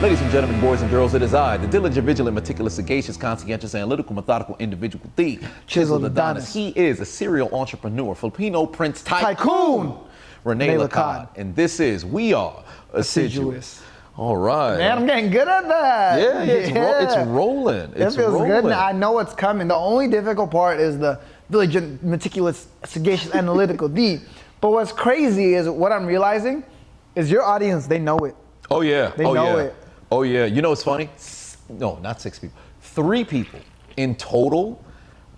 Ladies and gentlemen, boys and girls, it is I, the diligent, vigilant, meticulous, sagacious, conscientious, analytical, methodical individual, the chiseled Adonis. He is a serial entrepreneur, Filipino Prince Tycoon, Rene Lacad. And we are Assiduous. All right. Man, I'm getting good at that. Yeah, it's rolling. It feels good. Now, I know what's coming. The only difficult part is the diligent, meticulous, sagacious, analytical, the. But what's crazy is what I'm realizing is your audience, they know it. Oh, yeah. They know it. Oh, yeah. You know what's funny? No, not 6 people. 3 people in total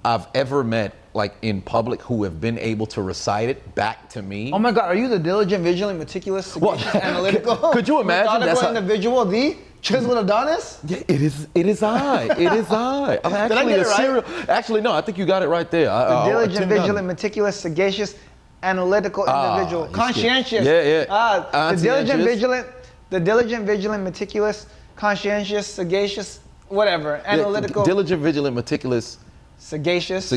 I've ever met, like in public, who have been able to recite it back to me. Oh my God, are you the diligent, vigilant, meticulous, sagacious, analytical? Could you imagine? That's individual, the chiseled Adonis? Yeah, it is I. It is I. I'm actually Did I get it right? serial. Actually, no, I think you got it right there. The diligent, vigilant, meticulous, sagacious, analytical individual. Conscientious. Yeah. The diligent, vigilant, meticulous, conscientious, sagacious, whatever, analytical. Diligent, vigilant, meticulous, sagacious,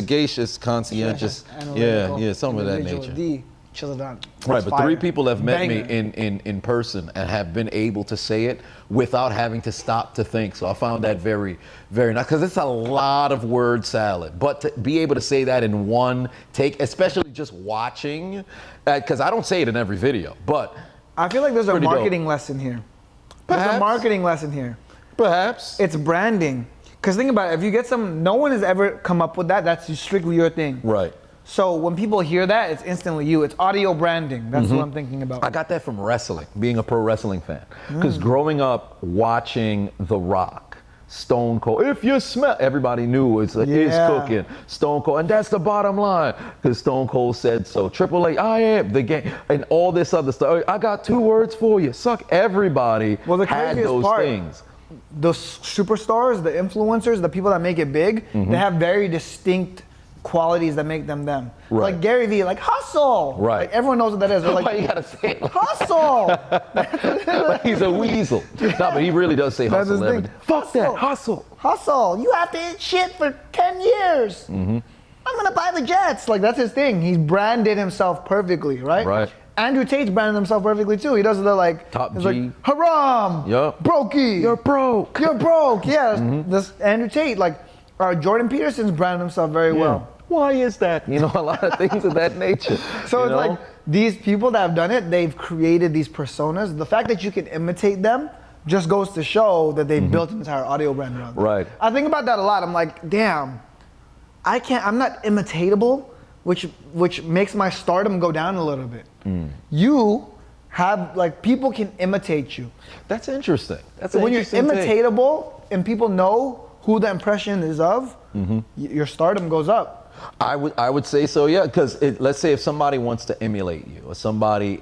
conscientious. Yeah, some of that nature. The chiseled Adonis. Right, but 3 people have met me in person and have been able to say it without having to stop to think. So I found that very, very nice, because it's a lot of word salad. But to be able to say that in one take, especially just watching, because I don't say it in every video, but I feel like there's a marketing lesson here. Perhaps. There's a marketing lesson here. Perhaps. It's branding. Because think about it, if you get no one has ever come up with that, that's strictly your thing. Right. So when people hear that, it's instantly you. It's audio branding. That's what I'm thinking about. I got that from wrestling, being a pro wrestling fan. Because growing up watching The Rock, Stone Cold, if you smell, everybody knew it's cooking. Stone Cold, and that's the bottom line, because Stone Cold said so. Triple H, I am the game, and all this other stuff. I got 2 words for you. Suck. Everybody had those things. The superstars, the influencers, the people that make it big, they have very distinct qualities that make them them. Right. Like Gary Vee, like hustle. Right. Like everyone knows what that is. They're like, why you gotta say it? Hustle. Like he's a weasel. No, but he really does say hustle. Fuck that, hustle. Hustle. You have to eat shit for 10 years. I'm gonna buy the jets. Like that's his thing. He's branded himself perfectly, right? Right. Andrew Tate's branded himself perfectly too. He does the like top G. Like, haram. Yup. Brokey. You're broke. You're broke. Yeah. This Andrew Tate, like Jordan Peterson's branded himself very well. Why is that? You know, a lot of things of that nature. So it's like these people that have done it, they've created these personas. The fact that you can imitate them just goes to show that they've built an entire audio brand around them. Right. I think about that a lot. I'm like, damn, I'm not imitatable, which makes my stardom go down a little bit. You have, like, people can imitate you. That's interesting. So when you're imitatable and people know who the impression is of, your stardom goes up. I would say so, yeah, because let's say if somebody wants to emulate you, or somebody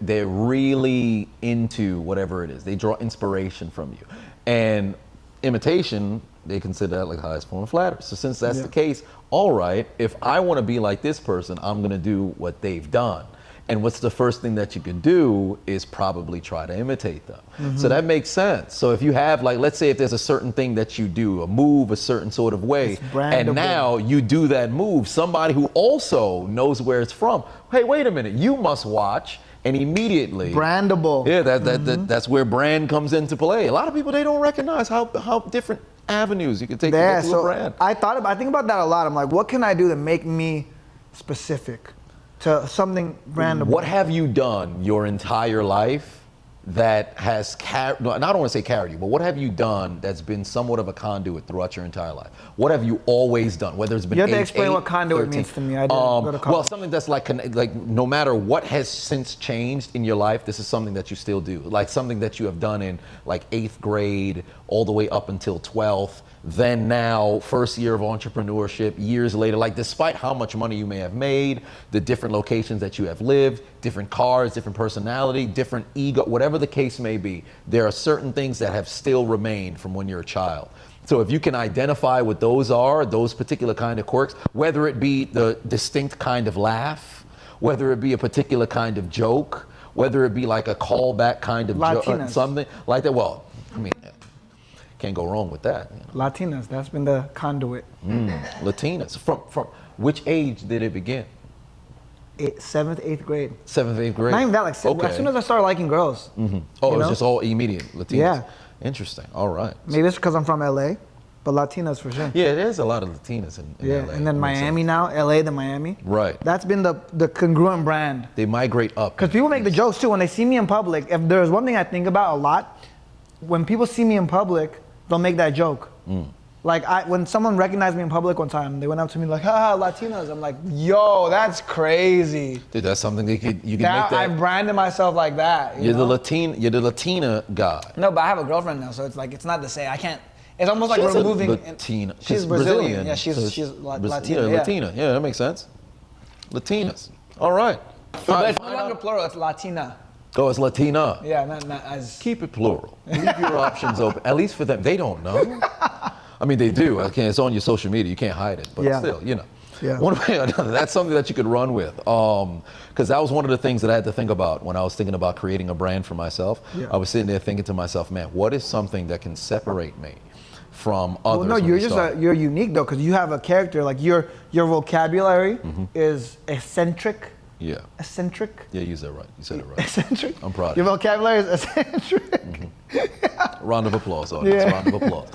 they're really into whatever it is, they draw inspiration from you, and imitation, they consider that like the highest form of flattery. So since that's the case, all right, if I want to be like this person, I'm gonna do what they've done. And what's the first thing that you can do is probably try to imitate them. So that makes sense. So if you have, like, let's say if there's a certain thing that you do, a move a certain sort of way, and now you do that move, somebody who also knows where it's from, hey, wait a minute, you must watch, and immediately brandable. Yeah, that's where brand comes into play. A lot of people, they don't recognize how different avenues you can take to get to a brand. I think about that a lot. I'm like, what can I do to make me specific to something random? What have you done your entire life that has I don't want to say carried you, but what have you done that's been somewhat of a conduit throughout your entire life? What have you always done? Whether it's been you have to explain what conduit means to me. I didn't go to college. Well, something that's like no matter what has since changed in your life, this is something that you still do. Like something that you have done in like 8th grade all the way up until 12th. Then now, first year of entrepreneurship, years later, like despite how much money you may have made, the different locations that you have lived, different cars, different personality, different ego, whatever the case may be, there are certain things that have still remained from when you're a child. So if you can identify what those are, those particular kind of quirks, whether it be the distinct kind of laugh, whether it be a particular kind of joke, whether it be like a callback kind of joke, something like that. Well, I mean, can't go wrong with that. Latinas, that's been the conduit. Latinas. From which age did it begin? 7th, 8th grade. 7th, 8th grade? Not even that, like, as soon as I started liking girls. Oh, it was just all immediate, Latinas. Yeah. Interesting. All right. Maybe it's because I'm from LA, but Latinas for sure. Yeah, there's a lot of Latinas in LA. And then Miami now, LA then Miami. Right. That's been the congruent brand. They migrate up. Because people make the jokes too. When they see me in public, if there's one thing I think about a lot, when people see me in public, they'll make that joke. Like when someone recognized me in public one time, they went up to me like, "Ha, Latinos." I'm like, "Yo, that's crazy." Dude, that's something that you can make that. I've branded myself like that. You're the Latina guy. No, but I have a girlfriend now, so it's like it's not the same. I can't. It's almost like She's removing. Latina. She's Brazilian. Yeah, she's Latina. Yeah, Latina. Yeah, that makes sense. Latinas. All right. But it's no longer plural. It's Latina. Oh, it's Latina. Yeah, not as. Keep it plural. Leave your options open. At least for them, they don't know. I mean, they do. It's on your social media. You can't hide it. But still, you know. Yeah. One way or another, that's something that you could run with. Because that was one of the things that I had to think about when I was thinking about creating a brand for myself. Yeah. I was sitting there thinking to myself, man, what is something that can separate me from others? Well, no, you're unique though, because you have a character. Like your vocabulary is eccentric. Yeah. Eccentric. Yeah, you said it right. You said it right. Eccentric. I'm proud of you. you. Your vocabulary is eccentric. Round of applause, audience. Yeah. Round of applause.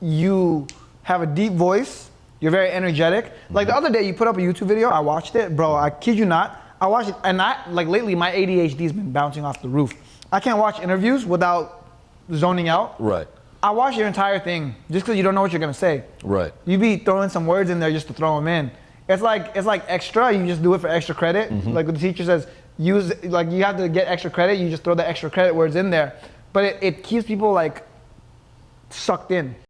You have a deep voice. You're very energetic. Like the other day, you put up a YouTube video. I watched it, bro. I kid you not. I watched it, and lately my ADHD's been bouncing off the roof. I can't watch interviews without zoning out. Right. I watch your entire thing just because you don't know what you're gonna say. Right. You be throwing some words in there just to throw them in. It's like extra. You just do it for extra credit. Like when the teacher says you have to get extra credit. You just throw the extra credit words in there, but it keeps people like sucked in.